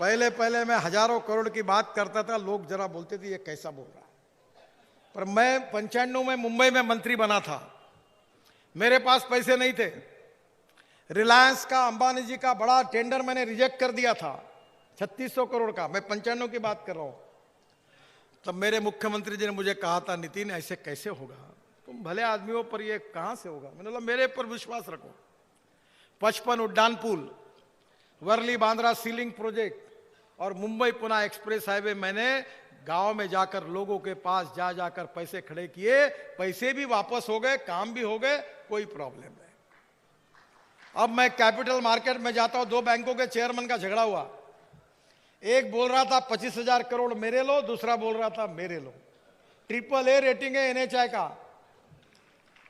पहले पहले मैं हजारों करोड़ की बात करता था, लोग जरा बोलते थे ये कैसा बोल रहा है। पर मैं 95 में मुंबई में मंत्री बना था, मेरे पास पैसे नहीं थे। रिलायंस का, अंबानी जी का बड़ा टेंडर मैंने रिजेक्ट कर दिया था, 3600 करोड़ का। मैं 95 की बात कर रहा हूं। तब मेरे मुख्यमंत्री जी ने मुझे कहा था, नितिन ऐसे कैसे होगा, तुम भले आदमी हो पर ये कहां से होगा। मैंने बोला मेरे पर विश्वास रखो। 55 उड्डान पुल, वर्ली बांद्रा सीलिंग प्रोजेक्ट और मुंबई पुणे एक्सप्रेस हाईवे मैंने गांव में जाकर लोगों के पास जा जाकर पैसे खड़े किए। पैसे भी वापस हो गए, काम भी हो गए, कोई प्रॉब्लम नहीं। अब मैं कैपिटल मार्केट में जाता हूं, 2 बैंकों के चेयरमैन का झगड़ा हुआ। एक बोल रहा था 25,000 करोड़ मेरे लो, दूसरा बोल रहा था मेरे लो। AAA रेटिंग है NHAI का।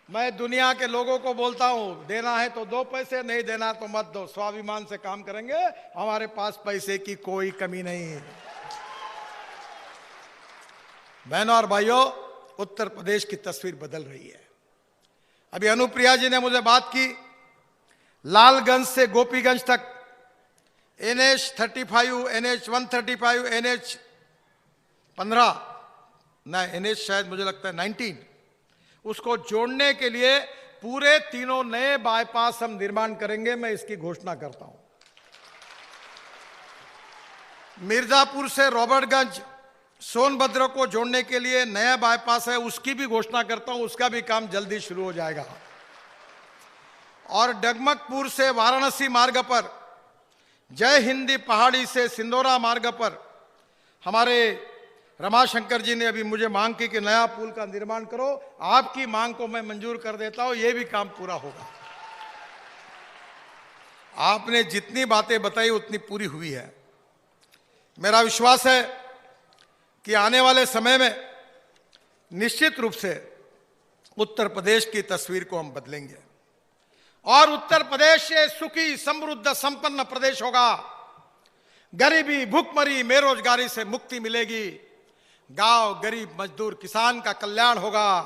मैं दुनिया के लोगों को बोलता हूं, देना है तो दो पैसे, नहीं देना तो मत दो, स्वाभिमान से काम करेंगे, हमारे पास पैसे की कोई कमी नहीं है। बहनों और भाइयों, उत्तर प्रदेश की तस्वीर बदल रही है। अभी अनुप्रिया जी ने मुझे बात की, लालगंज से गोपीगंज तक NH35, NH135, NH15 ना NH शायद मुझे लगता है 19, उसको जोड़ने के लिए पूरे 3 नए बाईपास हम निर्माण करेंगे। मैं इसकी घोषणा करता हूं। मिर्जापुर से रॉबर्टगंज, सोनभद्र को जोड़ने के लिए नया बाईपास है, उसकी भी घोषणा करता हूं। उसका भी काम जल्दी शुरू हो जाएगा। और डगमगपुर से वाराणसी मार्ग पर, जय हिंदी पहाड़ी से सिंदौरा मार्ग पर हमारे रमाशंकर जी ने अभी मुझे मांग की कि नया पुल का निर्माण करो। आपकी मांग को मैं मंजूर कर देता हूं, यह भी काम पूरा होगा। आपने जितनी बातें बताई उतनी पूरी हुई है। मेरा विश्वास है कि आने वाले समय में निश्चित रूप से उत्तर प्रदेश की तस्वीर को हम बदलेंगे और उत्तर प्रदेश ये सुखी, समृद्ध, संपन्न प्रदेश होगा। गरीबी, भूखमरी, बेरोजगारी से मुक्ति मिलेगी। गांव, गरीब, मजदूर, किसान का कल्याण होगा।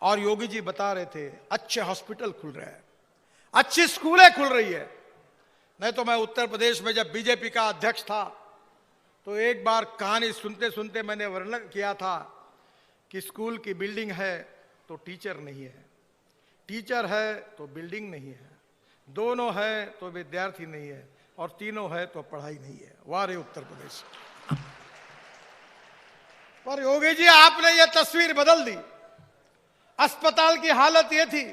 और योगी जी बता रहे थे, अच्छे हॉस्पिटल खुल रहे हैं, अच्छी स्कूलें खुल रही है। नहीं तो मैं उत्तर प्रदेश में जब बीजेपी का अध्यक्ष था तो एक बार कहानी सुनते सुनते मैंने वर्णन किया था कि स्कूल की बिल्डिंग है तो टीचर नहीं है, टीचर है तो बिल्डिंग नहीं है, दोनों है तो विद्यार्थी नहीं है, और तीनों है तो पढ़ाई नहीं है। वाह रे उत्तर प्रदेश। पर योगी जी आपने ये तस्वीर बदल दी। अस्पताल की हालत ये थी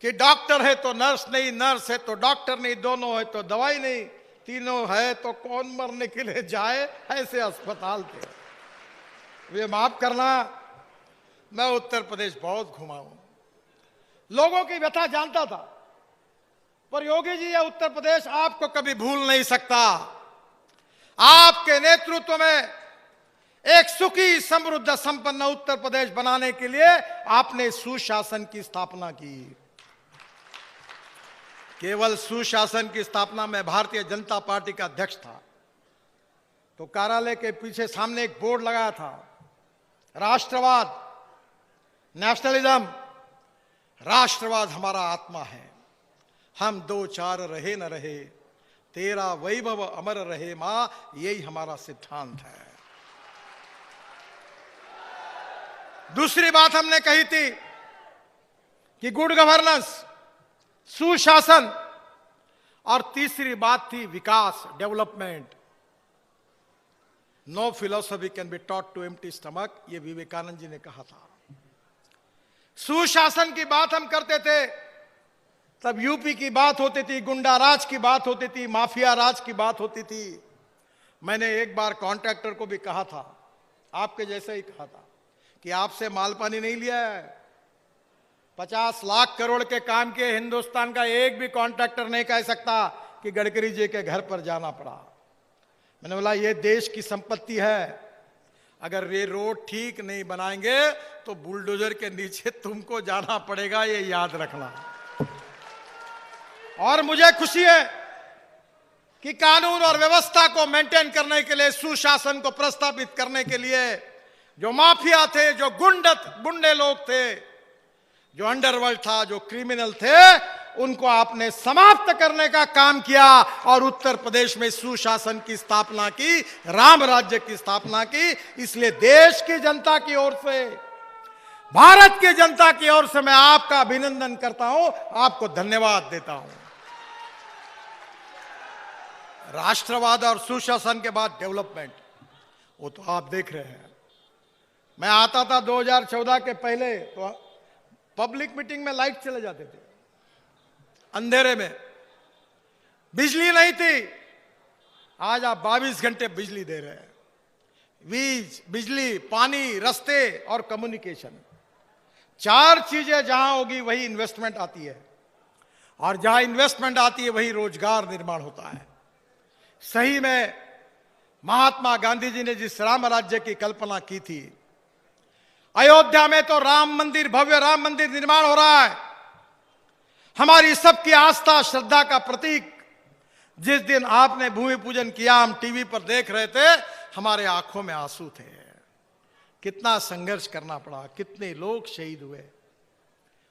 कि डॉक्टर है तो नर्स नहीं, नर्स है तो डॉक्टर नहीं, दोनों है तो दवाई नहीं, तीनों है तो कौन मरने के लिए जाए, ऐसे अस्पताल थे। वे माफ करना, मैं उत्तर प्रदेश बहुत घुमा हूं, लोगों की व्यथा जानता था। पर योगी जी, यह उत्तर प्रदेश आपको कभी भूल नहीं सकता। आपके नेतृत्व में एक सुखी, समृद्ध, संपन्न उत्तर प्रदेश बनाने के लिए आपने सुशासन की स्थापना की। केवल सुशासन की स्थापना में भारतीय जनता पार्टी का अध्यक्ष था तो कार्यालय के पीछे सामने एक बोर्ड लगाया था, राष्ट्रवाद, नेशनलिज्म। राष्ट्रवाद हमारा आत्मा है, हम 2-4 रहे न रहे, तेरा वैभव अमर रहे मां, यही हमारा सिद्धांत है। दूसरी बात हमने कही थी कि गुड गवर्नेंस, सुशासन, और तीसरी बात थी विकास, development. No philosophy can be taught to empty stomach, ये विवेकानंद जी ने कहा था। सुशासन की बात हम करते थे तब यूपी की बात होती थी, गुंडा राज की बात होती थी, माफिया राज की बात होती थी। मैंने एक बार कॉन्ट्रैक्टर को भी कहा था, आपके जैसे ही कहा था, कि आपसे माल पानी नहीं लिया है। 50 लाख करोड़ के काम के हिंदुस्तान का एक भी कॉन्ट्रैक्टर नहीं कह सकता कि गडकरी जी के घर पर जाना पड़ा। मैंने बोला ये देश की संपत्ति है, अगर ये रोड ठीक नहीं बनाएंगे तो बुलडोजर के नीचे तुमको जाना पड़ेगा, ये याद रखना। और मुझे खुशी है कि कानून और व्यवस्था को मेंटेन करने के लिए, सुशासन को प्रस्तावित करने के लिए जो माफिया थे, जो गुंडे लोग थे, जो अंडरवर्ल्ड था, जो क्रिमिनल थे, उनको आपने समाप्त करने का काम किया और उत्तर प्रदेश में सुशासन की स्थापना की, राम राज्य की स्थापना की। इसलिए देश की जनता की ओर से, भारत की जनता की ओर से मैं आपका अभिनंदन करता हूं, आपको धन्यवाद देता हूं। राष्ट्रवाद और सुशासन के बाद डेवलपमेंट, वो तो आप देख रहे हैं। मैं आता था 2014 के पहले तो पब्लिक मीटिंग में लाइट चले जाते थे, अंधेरे में, बिजली नहीं थी। आज आप 22 घंटे बिजली दे रहे हैं। वीज, बिजली, पानी, रास्ते और कम्युनिकेशन, 4 चीजें जहां होगी वही इन्वेस्टमेंट आती है, और जहां इन्वेस्टमेंट आती है वही रोजगार निर्माण होता है। सही में महात्मा गांधी जी ने जिस राम राज्य की कल्पना की थी, अयोध्या में तो राम मंदिर, भव्य राम मंदिर निर्माण हो रहा है। हमारी सबकी आस्था श्रद्धा का प्रतीक। जिस दिन आपने भूमि पूजन किया, हम टीवी पर देख रहे थे, हमारे आंखों में आंसू थे। कितना संघर्ष करना पड़ा, कितने लोग शहीद हुए,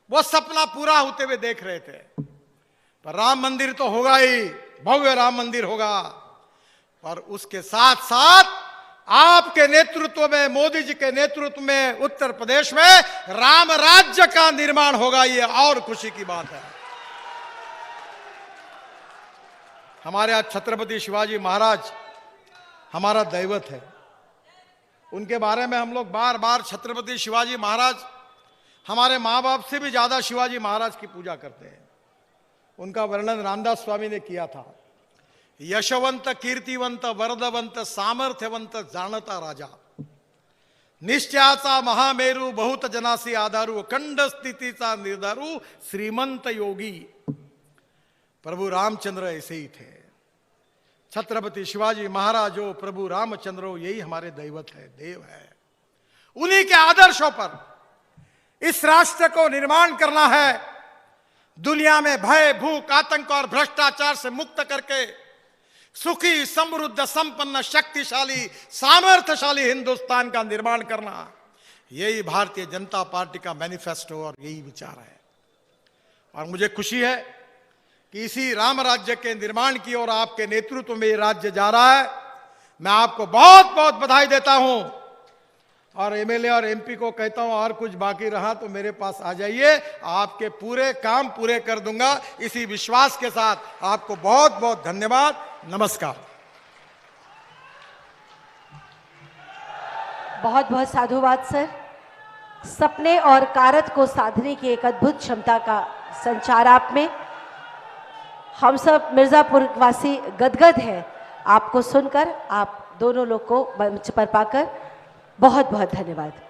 वो सपना पूरा होते हुए देख रहे थे। पर राम मंदिर तो होगा ही, भव्य राम मंदिर होगा, पर उसके साथ साथ आपके नेतृत्व में, मोदी जी के नेतृत्व में उत्तर प्रदेश में राम राज्य का निर्माण होगा। ये और खुशी की बात है। हमारे आज छत्रपति शिवाजी महाराज हमारा दैवत है। उनके बारे में हम लोग बार बार, छत्रपति शिवाजी महाराज हमारे मां बाप से भी ज्यादा शिवाजी महाराज की पूजा करते हैं। उनका वर्णन रामदास स्वामी ने किया था। यशवंत, कीर्तिवंत, वरदवंत, सामर्थ्यवंत, जाणता राजा, निश्चयाचा महामेरू, बहुत जनासी आधारू, अखंड स्थितीचा निर्धारू, श्रीमंत योगी। प्रभु रामचंद्र ऐसे ही थे। छत्रपति शिवाजी महाराज हो, प्रभु रामचंद्र हो, यही हमारे दैवत है, देव है। उन्हीं के आदर्शों पर इस राष्ट्र को निर्माण करना है। दुनिया में भय, भूख, आतंक और भ्रष्टाचार से मुक्त करके सुखी, समृद्ध, संपन्न, शक्तिशाली, सामर्थ्यशाली हिंदुस्तान का निर्माण करना, यही भारतीय जनता पार्टी का मैनिफेस्टो और यही विचार है। और मुझे खुशी है कि इसी राम राज्य के निर्माण की ओर आपके नेतृत्व में ये राज्य जा रहा है। मैं आपको बहुत बहुत बधाई देता हूं, और एमएलए और एमपी को कहता हूं, और कुछ बाकी रहा तो मेरे पास आ जाइए, आपके पूरे काम पूरे कर दूंगा। इसी विश्वास के साथ आपको बहुत बहुत धन्यवाद। नमस्कार। बहुत बहुत साधुवाद सर। सपने और कारत को साधने की एक अद्भुत क्षमता का संचार आप में। हम सब मिर्जापुर वासी गदगद हैं आपको सुनकर। आप दोनों लोग को मंच पर पाकर बहुत बहुत धन्यवाद।